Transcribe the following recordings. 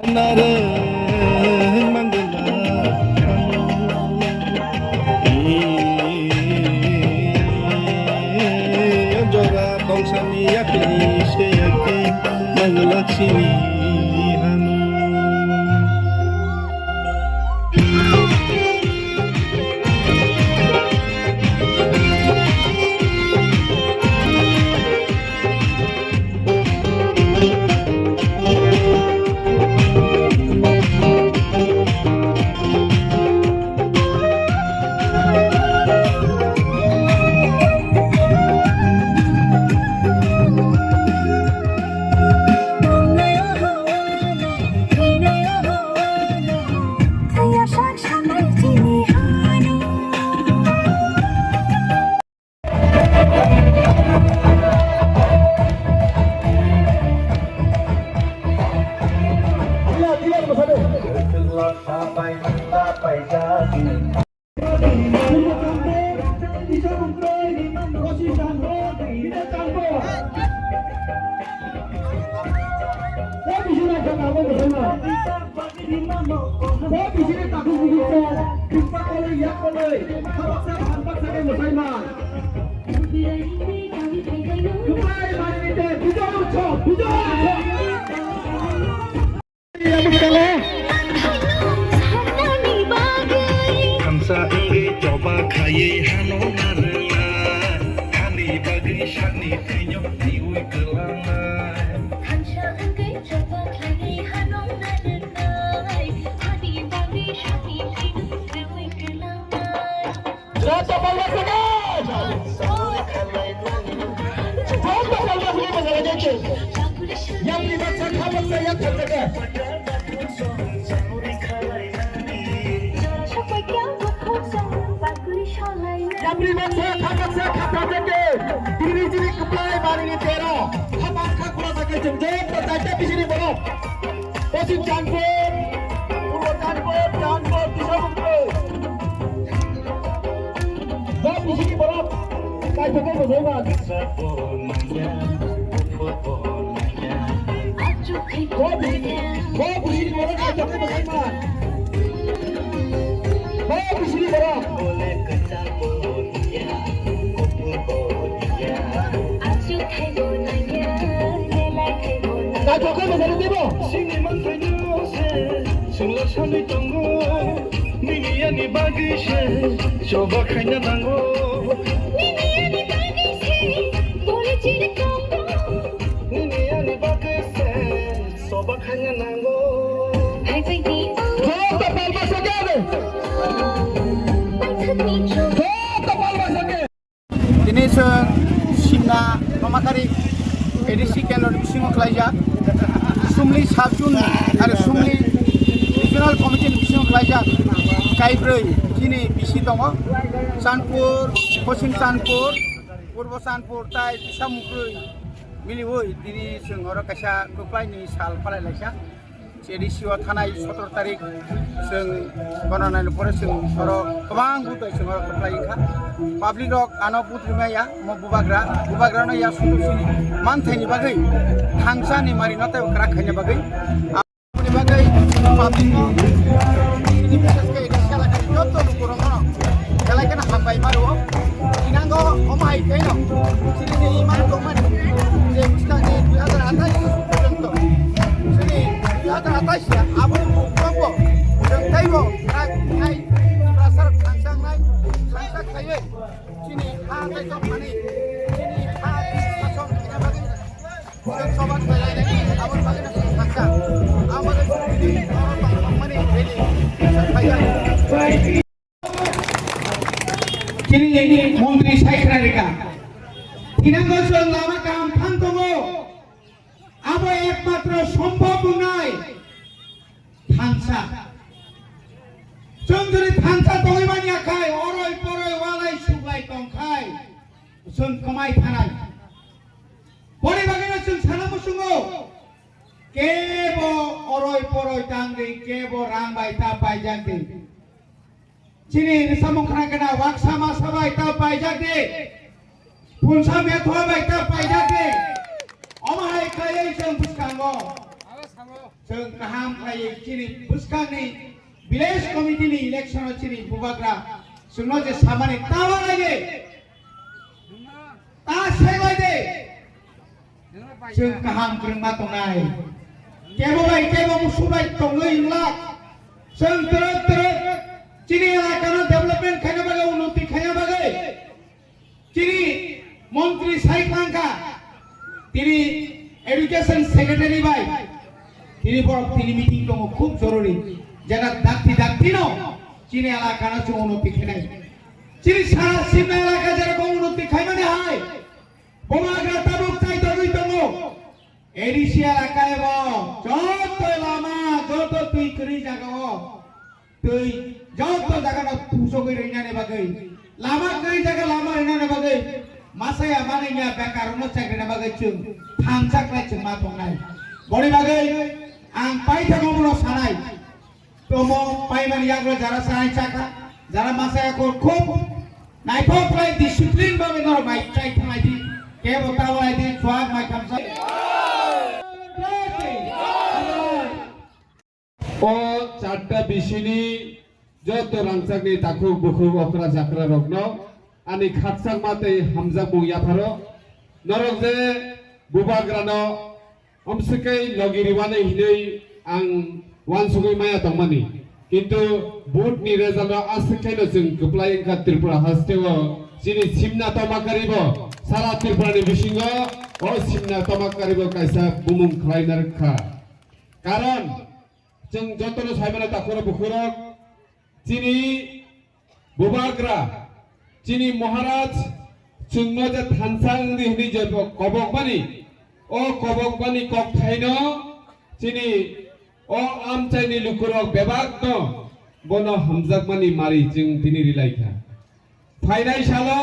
나를 만들라 연조가 동산이 앞에 새였게 만글락시니 Kamsa ingge coba kaye hano narena hani bagi shani tinyo diwi kelana Kamsa ingge coba kaye hano narena hani bagi shani tinyo diwi kelana Jatuh bawah sana Jatuh bawah sana masalah jatuh Yang dibaca kawan saya katakan Yang dibaca kawan saya katakan Diri diri kepala maringi tero Hamar kakura sakit jemjek Bertanya di sini belum Posisi jangan Purwo jangan bisa mungkin Bapak di sini belum Kayak betul betul Kau di sini orang ajak ke Musliman. Kau di sini orang. Ajak ke Musliman tiba. Sini mantainya se, sungguh sampai tunggu. Nini ani bagi se, coba kanya tanggo. Nini ani bagi se, boleh jadi kombo. Nini ani bagi se. Sobat hanya nanggo. Hai baby. Kota palmas sakit. Kota palmas sakit. Ini Simna Mamatari edisi kendor bisingo kelaja. Sumli Sabjun ada Sumli Regional Committee bisingo kelaja. Kaibroi kini bisi tongo. Sanpur, Posim Sanpur, Purwo Sanpur tai Samukui. Miliwoi diri sengoro kasa kuplai ni sal palai laisa jadi siwa tanai 17 tarik seng konon anu pore seng soro kebang butai sengoro kuplai ka public rock ano putri maya mo bubagra no ya sunu sini manthai ni bagai thangsa ni mari note krak khanya bagai apni bagai public rock ini biasa ke sala ka joto kurang no kala kana hambai maru inango omai kaino sini ni iman to man atas ya, abu kombo, taibo, kai, pasar kansang nai, kansang kaye, sini hati kau mani, sini hati kasong kita bagi, bukan sobat kaya ini, abu bagi nasi kansang, abu ini orang mani beli, kaya. Kini ini Menteri Saikranika, tinanggo selama kam pantomo. Abo ekmatr সম্ভব নয় থানসা চন্দ্রে থানসা তৈবানি খায় অরই পরই ওয়ালাই সুবাই তং খায় जों कमाय थानाय परे बागैनो जों सानामुसुङो केबो अरय परय तांगै केबो रांबाय ता पाइजादे चिनि सामंखना गना वाक्सामा सबाय ता पाइजादे पुनसा मेथवा बाय ता पाइजादे अमाय खायै जों बुसखांगो जों गाहाम खालायो चिनि बुसखांनि विलेज कमिटिनि इलेक्शन चिनि बुबाग्रा जोंनो जे सामानि तावा लागे ता सेबाय दे जों गाहाम ग्रोंमा दंनाय केबोबाय केबो मुसुबाय दङै इंला जों तरत चिनि इलाकानो डेभलपमेंट खायनो बागे उन्नति खायनो बागे चिनि मंत्री साइखांखा তিনি এডুকেশন সেক্রেটারি ভাই তিনি মিটিং দङ খুব জরুরি যেটা দাক্তি ন চিনি এলাকা না উন্নতি খাই চিনি সারা সিমনা এলাকা যেরকম উন্নতি খাই মানে হয় বোমাগ্রা তাবুক চাই দই দङ এডিসি এলাকায় যত লামা যত তুই করি জায়গা তুই যত জায়গা তুসো কই রইনানে বাগৈ লামা কই জায়গা লামা রইনানে বাগৈ Masaya mana nya bekar no cakri na bagai cung thangsak lai cung ma tongnai boni bagai ang pai thago mo sanai tomo pai mani yagro jara sanai chaka jara masaya ko khub nai ko play discipline ba menor mai chai thangai di ke botawai di swag mai kamsa o chatta bisini joto rangchakni takuk bukuk okra jakra rokno ani khatsak mate hamza buya pharo norok je bubagrano omsekai logiriwane hinei ang wansugui maya tongmani kintu boot ni result askai no jeng kuplai ka tripura hasteo jini simna tomakaribo sara tripura ni bisingo o simna tomakaribo kaisa bumung khlainar kha karon jeng jotono saibana takoro bukurok jini bubagra চিনি মহারাজ চুংনো যে থানসাং দিহনি যে কবকবানি ও কবকবানি cock থাইনো চিনি ও আমচাইনি লুকুরক বেবাক ন বনো হামজাকমানি মারি जों দিনি রিলাইখা ফাইনাই সালো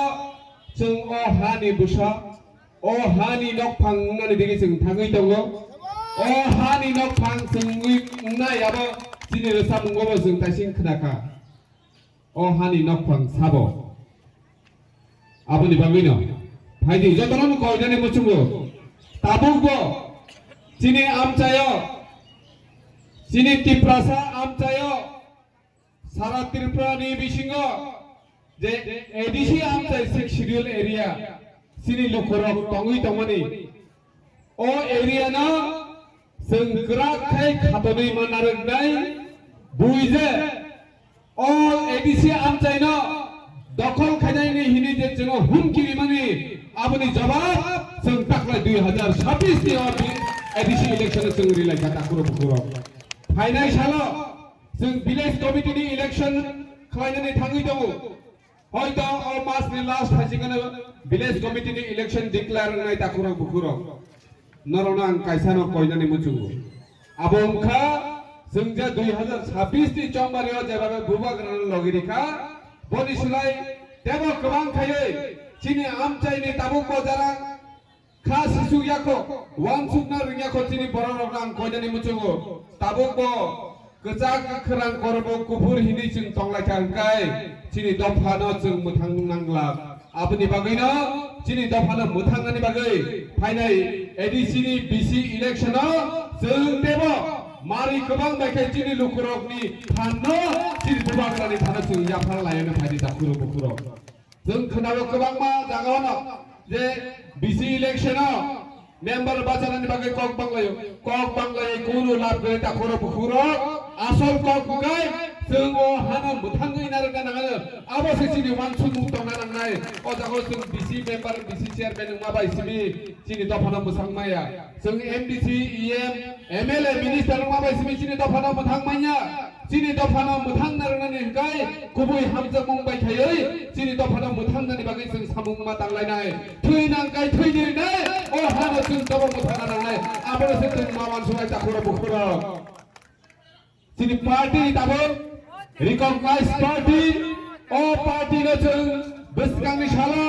जों ও হানি বুসা ও হানি নকফাং নানি দিগি जों थाङै दङ ও হানি নকফাং जों नाय आबो চিনি রসা मुंगबो जों ताइसिं खोनाखा ও হানি নকফাং সাবো Aboni bagino, Haidi jotono ko idane muchungo, tabukbo, chini amchayo, chini tiprasa amchayo, sara Tripura ni bisingo, je ADC amchay 6 schedule area, chini lukurok tongui tongmani, o area na sengkrak khai khatoni manarek nai, buize, all ADC amchay no. দখল খাইনাইনি হিনি যে जोङो हुमखिनि माने आबनि जवाब जों ताकलाय 2026 नि ADC election जों रिलायखा ताकुरो बुकुरो final सालो जों विलेज कमिटिनि इलेक्शन खालायनानै थाङै दङ हयतो अ मासनि लास्ट हासिगोन विलेज कमिटिनि इलेक्शन डिक्लेयार नाय ताकुरो बुकुरो नरना आं कायसानो कयनानै मुचुगो आबंखा जों जे 2026 नि चम्बारियाव जेबाबे बुबाग्रान लगिरिखा boni sulai demo kebang khaye chini amchaini tabuk bojara khas sisu yako wan sukna ringyako chini borok rang koinani muchungo tabuk bo kejak kherang korbo kufur hini chung tonglai kai chini dofano chung muthang nangla abni bagino chini dofano muthangani bagai phainai ADC ni BC election chung demo Mari kebang bagai cini lukurok ni thano cini bubagrani thano chung yapar layana phadi takuro bukuro जों खोनाबो kebang ma jangono je BC election member bacanani bagai kok banglayo kunu lab gay takuro bukuro asol kok bukai जों o hana muthangui narga nangano abo se cini wansung mutongna nangnai o jago जों BC member BC chairman ma bai simi cini dofana musangmaya जों MDC EM MLA minister ma bai simi cini dofana muthangmaya cini dofana muthang narnani kai kubui hamja mumbai thayoi cini dofana muthang nani bagai जों samung ma tanglainai thui nangkai thui dirnai o hana जों dobo muthana nangnai abo se जों ma wansung takuro bukuro cini party tabo recognized party all party no chung beskangi shala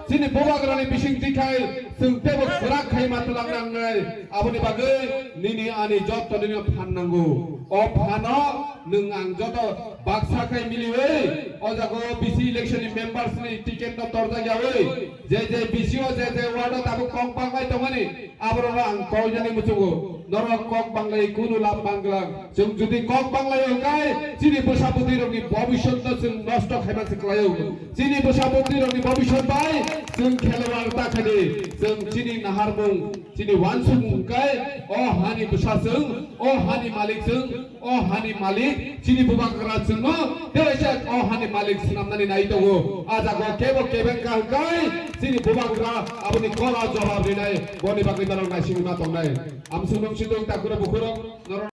chini bobagrani bising dikai chung tebo khrak khai matlang nangai aboni bagai nini ani job to nini phannango o phano nung ang joto baksa khai miliwe o jago BC election members ni ticket no torja yawe je BC o je ward tabu kong pangai tomani abrora ang koijani muchugo নরক cock বাংলায় কোনো লাভ বাংলা जों जुदि cock বাংলায় গায় চিনি বসাপতি রঙি ভবিষ্যৎ जों নষ্ট খাইবা সিকলায়ও চিনি বসাপতি রঙি ভবিষ্যৎ বাই जों খেলোয়াড় তাখানি जों চিনি নাহারবুং চিনি ওয়ানসুং গায় ও হানি বসাসং ও হানি মালিক जों ও হানি মালিক চিনি বুবাকরা जों দেশে ও হানি মালিক নামনানি নাইতগো আজাগো কেবেন গায় চিনি বুবাকরা আপনি কলা জবাব দিনাই বনি বাকি তার নাইসিং মা তংনাই আমসুং সিদং তাকুরা বুকুরং